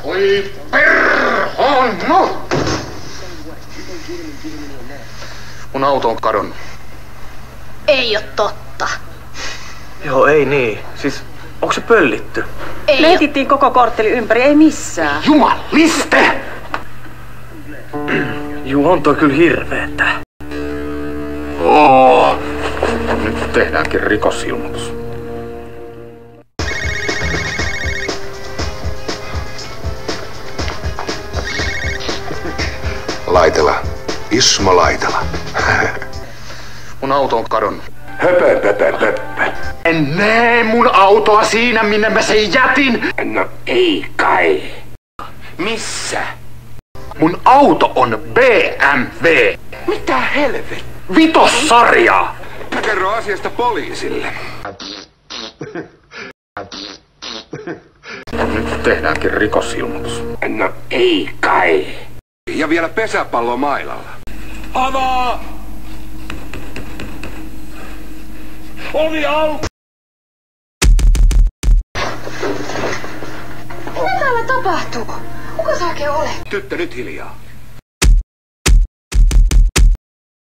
Oi perhana! Mun auto on kadonnut. Ei oo totta. Joo, ei niin. Siis, onko se pöllitty? Ei Etittiin koko kortteli ympäri, ei missään. Jumaliste! Juu, on toi kyllä hirveetä. Nyt tehdäänkin rikosilmoitus. Laitela. Ismo Laitela. Mun auto on kadonnut. Höpö. En näe mun autoa siinä, minne mä sen jätin. No ei kai. Missä? Mun auto on BMW. Mitä helvet? Vitossarjaa. Mä kerron asiasta poliisille. Nyt tehdäänkin rikosilmoitus. No ei kai. Ja vielä pesäpallo mailalla. Avaa! Ovi auki! Mitä täällä tapahtuu? Kuka sä oikein olet? Tyttö, nyt hiljaa.